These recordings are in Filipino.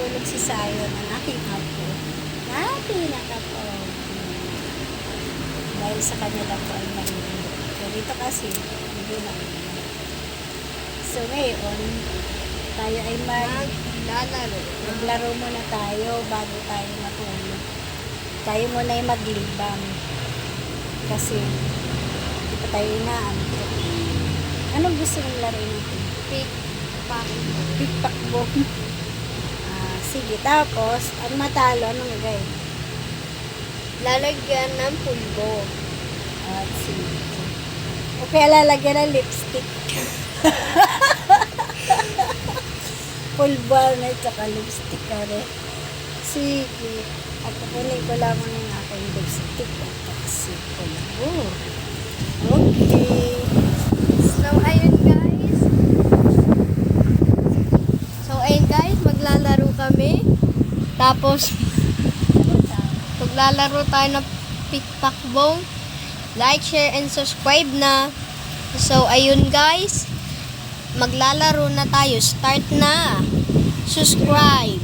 natutulog si Sayon, ang aking apo. Na pinaka-pogi. Dahil sa kanya lang po ay malilindot. So, dito kasi, hindi na. So, ngayon, tayo ay maglaro muna tayo bago tayo matulog. Tayo muna ay maglibang. Kasi, hindi pa tayo inaantok. Anong gusto mong laruin natin? Pick-pack-boom. Sige, tapos, ang matalo, anong gagawin? Lalagyan ng pulbo. At sige. O kaya lalagyan ng lipstick. Pulbo na tsaka lipstick ka rin. Sige. At kukunin ko lamang yung aking lipstick at kasi pulbo. Okay. So, ayun guys, maglalaro kami. Tapos, maglalaro tayo ng pick-pack-boom. Like, share, and subscribe na. So, ayun guys, maglalaro na tayo. Start na. Subscribe.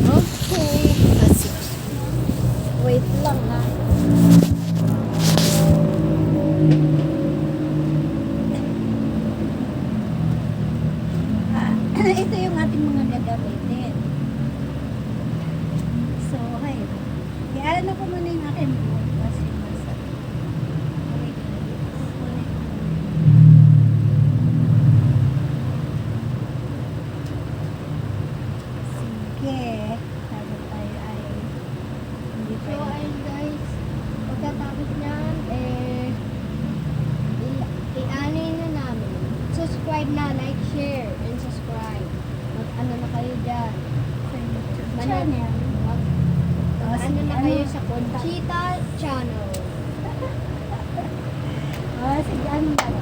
Okay. Wait lang ha. Ito yung ating mga gagamitin. So, hay. Iano ko muna yung aking buhok kasi nasa. Wait. Sige. Sabi tayo ay hindi So, tayo. ayun guys, pagkatapos niyan, i-anin na namin. Subscribe na, like, share, and subscribe. Mag-ano na kayo dyan. Sa YouTube Ano? channel. Mag-ano na kayo sa Conchita channel. Sige, ano laro?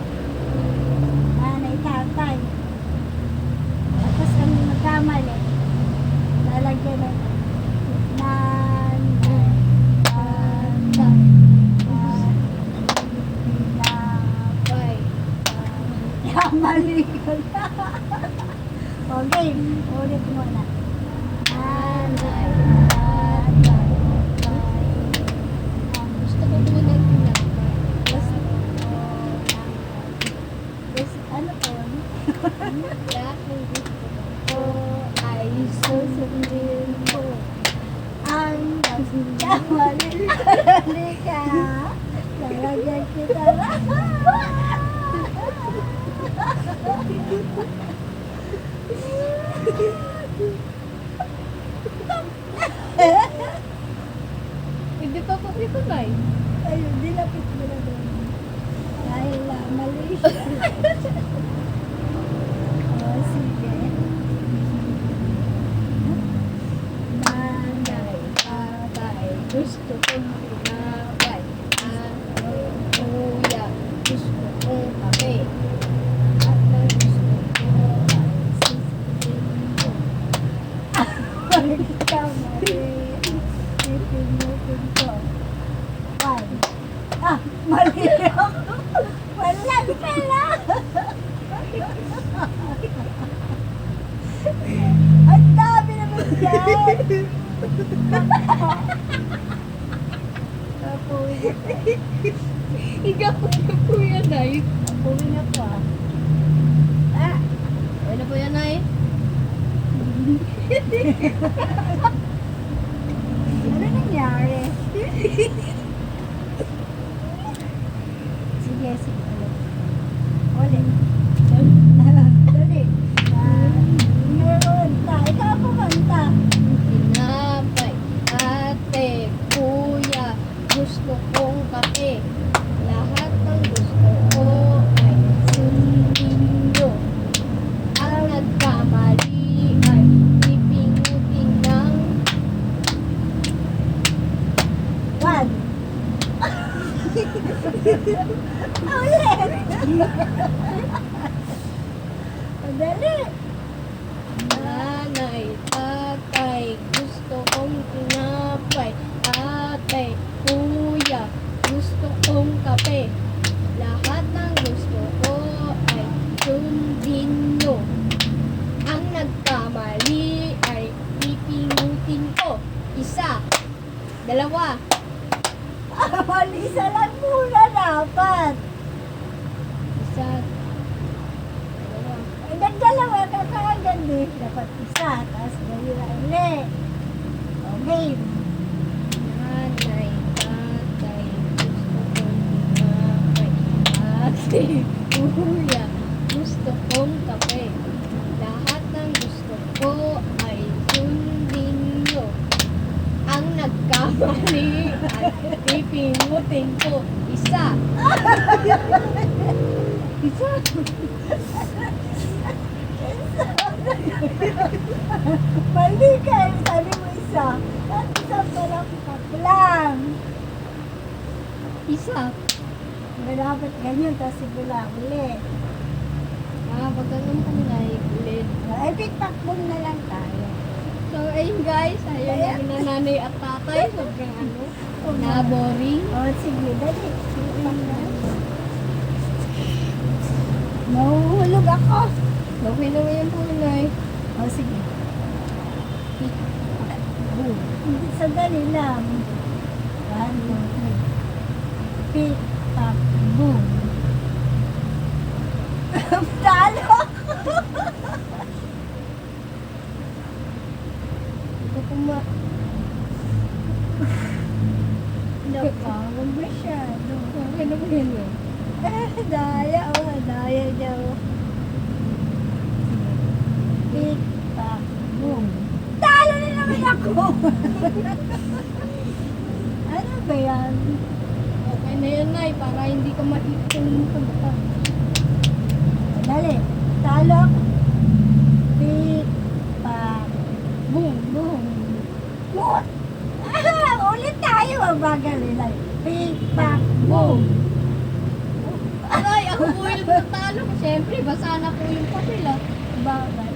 Nanay, tatay. Tapos ang magkamali, lalagyan na nanay, tatay, Bye. mali ko na. Okay, ulit muna. Nanay, tatay, Gusto ko tuminan ko na. ano to? Lahat ng gusto ko. Ay susundin ko ang kamali ka. Lalagyan kita Hindi pa po ito ba? ayun, dilapit mo na doon. Dahil mali siya. Sige. Nanay, tatay, gusto kong Bye. Kuya, gusto kong kape. at ang gusto ko ay sisipin ko. Ikaw mali. Ipinutin ko. One. Mali ako. Walang pala. Ang dami naman yan. Kapuwi. Ikaw po na po yan, Nay. Kapuwi na pa. Ano po yan, Nay? Ano nangyari? Sige, sige. Ulit. Dali. Meron ta. Ikaw kumanta. Tinapay, ate, kuya, gusto kong kape. Lahat ng gusto ko ay sundin nyo. Ang nagkamali ay ipingutin ng One. Ulit. Dali. nanay, tatay, gusto kong tinapay. Ate, kuya, gusto kong kape. Lahat ng gusto ko ay sundin Dalawa. Isa lang muna dapat. Isa. Dalawa. Ay, nagdalawa ka kagad eh. Dapat isa, tapos dalawa ulit. Okay. Nanay, tatay, gusto kong kumakay. Ate, kuya, gusto kong kape. Lahat ng gusto ko ay sundin nyo. Ang nagkamali ay pipingutin ko. Isa. Isa. Mali ka eh. Sabi mo isa. At isa parang lang. Isa. Dapat ganyan, tapos sigula ulit. Pag ganun po na ulit. Ay, pitakbong na lang tayo. So, ayun guys, ayun na nanay at tatay. Sobrang na boring. O, sige, dali. Nahuhulog ako. Okay naman yung punay. O, sige. Hindi, sandali lang. 1, 2, 3. Pick, tap, boom. Talo! Ito puma. Napawag masyado. Okay naman yun eh. Daya, daya niya. Pick, tap, boom. Talo na naman ako! Ano ba yan? Okay na yan, Nay, para hindi ka mahitong kumata. Dali. Talo ako. Pick, tap, boom, boom. What? Ulit tayo. Mabagal nila. Pick, tap, boom. Ay, ako po yung natalo. Siyempre, basa na po yung papel ah. Bakit?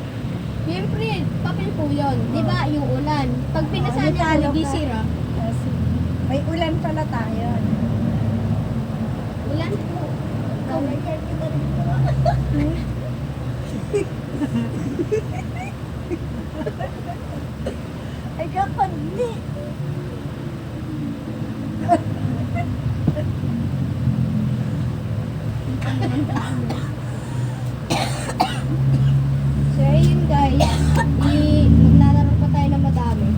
Siyempre, papel po yun. Di ba, yung ulan. Pag pinasa niya po, Natalo hindi ka. sira. Kasi may ulan pala tayo. Ulan po. Ikaw, Ay, kapag di. so, ayun guys. Maglalaro pa tayo ng madami.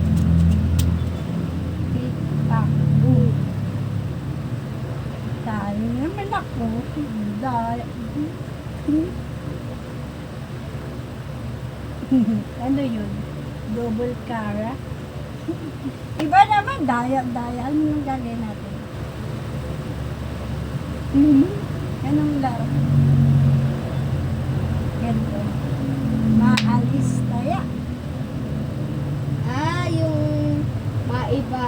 Pick, tap, boom. Talo naman ako. Daya. Ano yun? Double cara? Iba naman, daya-daya. Ano yung gagawin natin? Anong laro? Ganito. Maalis daya. Ah, yung maiba.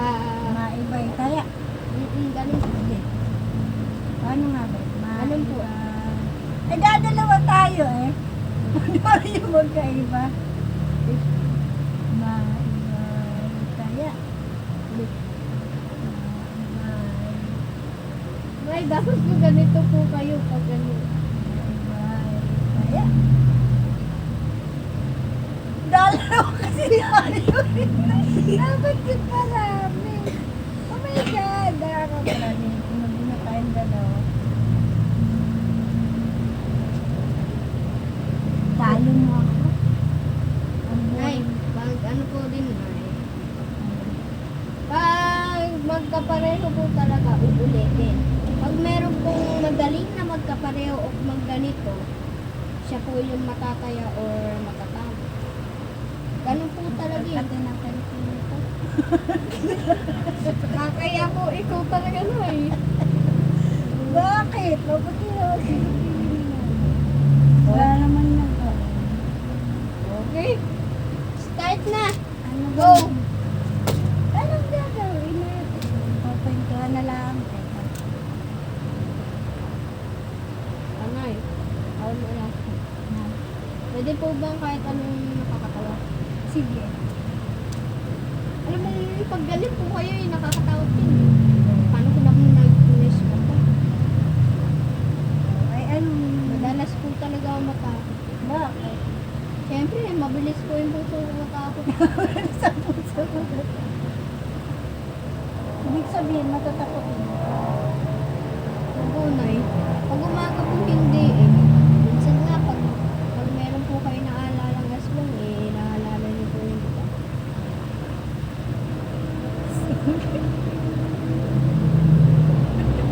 Maibay daya. Ganun. Hindi. Paano nga ba? Anong po? Ay, dadalawa tayo eh. Ano yung magkaiba? Maibay daya. May dapat po ganito po kayo pag ganito. Kaya. Dalawa kasi tayo. Dapat yung marami. Oh my God. Marami. Hindi na tayong dalawa. Talo mo ako. Ang Ay, pag ano po din ay. Pag magkapareho po talaga, uulitin. Pag meron pong magaling na magkapareho o magganito, siya po yung matataya or matatalo. Ganun po talaga yun. Pati ng kalkulator. Kaya po, ikaw talaga na eh. Bakit? Mabuti na. Wala naman yan. Okay. Start na. Ano Go. ba? Anong gagawin natin? Papintuhan na lang. Teka. Anay. Ako mo lang. Pwede po bang kahit anong nakakatawa? Sige. Alam mo, pag galit po kayo, nakakatawa din. Paano ko naman nag-inis ko pa? Ay, anong... Madalas po talaga ako matakot. Bakit? Siyempre, mabilis po yung puso ko matakot. Sa puso ko. matataputin. Nagunay. Pag umaga po hindi eh. Minsan nga pag meron po kayo naalalang aswang eh, naalala niyo po yung iba.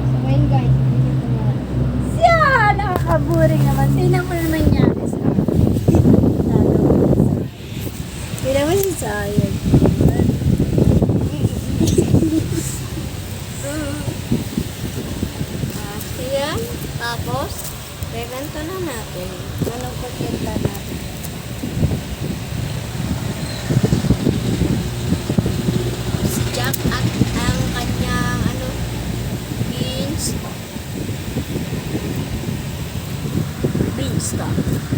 So ngayon guys, hindi niyo po na. Siya! Nakakaburing naman. Tingnan mo naman yan. Tingnan mo si Sayang. Yan. Tapos, reganto na natin. Anong kuryenta natin? Si Jack at ang kanyang beans. Beanstalk.